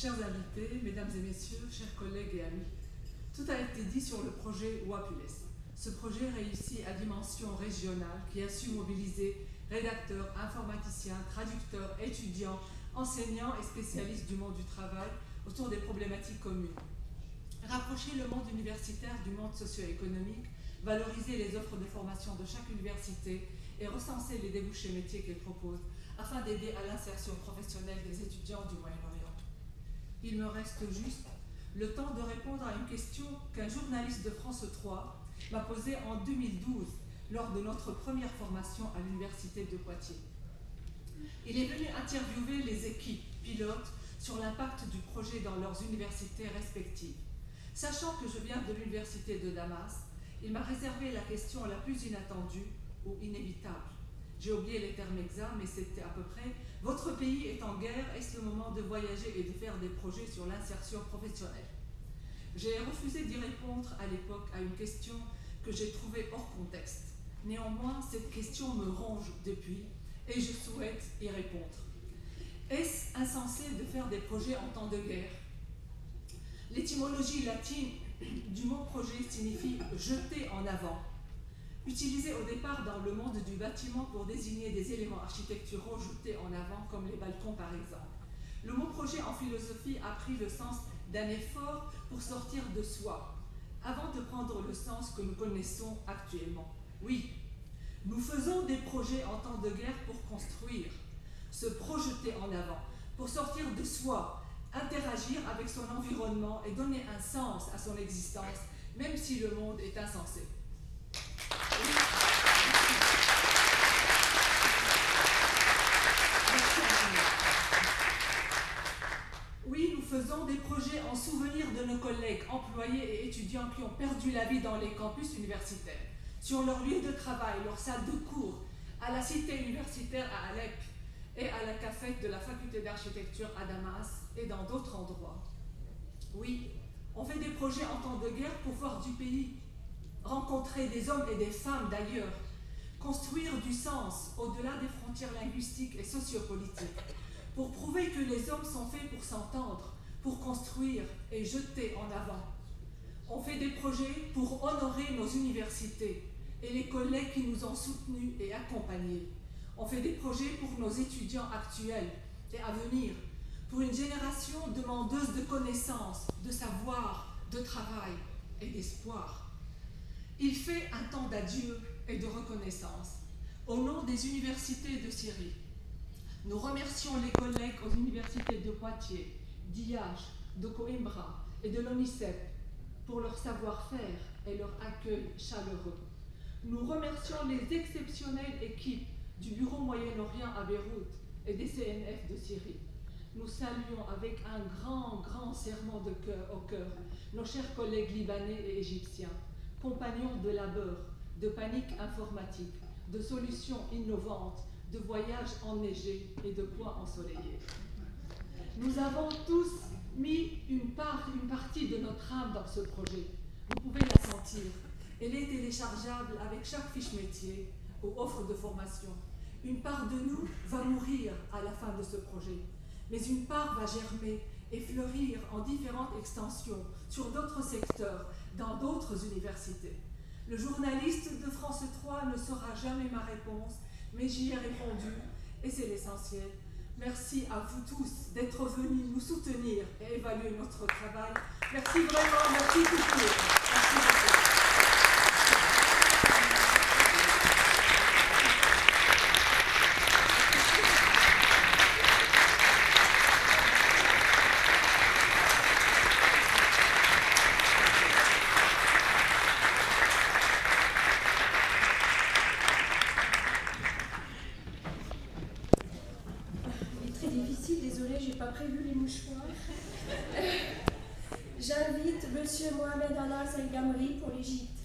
chers invités, mesdames et messieurs, chers collègues et amis, tout a été dit sur le projet WAPULES. Ce projet réussi à dimension régionale qui a su mobiliser rédacteurs, informaticiens, traducteurs, étudiants, enseignants et spécialistes du monde du travail autour des problématiques communes. Rapprocher le monde universitaire du monde socio-économique, valoriser les offres de formation de chaque université et recenser les débouchés métiers qu'elle propose afin d'aider à l'insertion professionnelle des étudiants du Moyen-Orient. Il me reste juste le temps de répondre à une question qu'un journaliste de France 3 m'a posée en 2012 lors de notre première formation à l'université de Poitiers. Il est venu interviewer les équipes pilotes sur l'impact du projet dans leurs universités respectives. Sachant que je viens de l'université de Damas, il m'a réservé la question la plus inattendue ou inévitable. J'ai oublié les termes exacts, mais c'était à peu près « Votre pays est en guerre, est-ce le moment de voyager et de faire des projets sur l'insertion professionnelle ?» J'ai refusé d'y répondre à l'époque à une question que j'ai trouvée hors contexte. Néanmoins, cette question me ronge depuis et je souhaite y répondre. Est-ce insensé de faire des projets en temps de guerre? L'étymologie latine du mot projet signifie « jeter en avant ». Utilisé au départ dans le monde du bâtiment pour désigner des éléments architecturaux jetés en avant, comme les balcons par exemple. Le mot projet en philosophie a pris le sens d'un effort pour sortir de soi, avant de prendre le sens que nous connaissons actuellement. Oui, nous faisons des projets en temps de guerre pour construire, se projeter en avant, pour sortir de soi, interagir avec son environnement et donner un sens à son existence, même si le monde est insensé. Oui, nous faisons des projets en souvenir de nos collègues, employés et étudiants qui ont perdu la vie dans les campus universitaires, sur leur lieu de travail, leur salle de cours, à la cité universitaire à Alep et à la cafette de la faculté d'architecture à Damas et dans d'autres endroits. Oui, on fait des projets en temps de guerre pour voir du pays, rencontrer des hommes et des femmes d'ailleurs, construire du sens au-delà des frontières linguistiques et sociopolitiques, pour prouver que les hommes sont faits pour s'entendre, pour construire et jeter en avant. On fait des projets pour honorer nos universités et les collègues qui nous ont soutenus et accompagnés. On fait des projets pour nos étudiants actuels et à venir, pour une génération demandeuse de connaissances, de savoir, de travail et d'espoir. Il fait un temps d'adieu et de reconnaissance. Au nom des universités de Syrie, nous remercions les collègues aux universités de Poitiers, d'IH, de Coimbra et de l'ONICEP pour leur savoir-faire et leur accueil chaleureux. Nous remercions les exceptionnelles équipes du Bureau Moyen-Orient à Beyrouth et des CNF de Syrie. Nous saluons avec un grand serrement de cœur au cœur nos chers collègues libanais et égyptiens, compagnons de labeur, de panique informatique, de solutions innovantes, de voyages enneigés et de coins ensoleillés. Nous avons tous mis une partie de notre âme dans ce projet. Vous pouvez la sentir. Elle est téléchargeable avec chaque fiche métier ou offre de formation. Une part de nous va mourir à la fin de ce projet, mais une part va germer et fleurir en différentes extensions sur d'autres secteurs, dans d'autres universités. Le journaliste de France 3 ne saura jamais ma réponse, mais j'y ai répondu et c'est l'essentiel. Merci à vous tous d'être venus nous soutenir et évaluer notre travail. Merci vraiment, merci beaucoup. Merci beaucoup. J'invite M. Mohamed Anas El Gamri pour l'Égypte.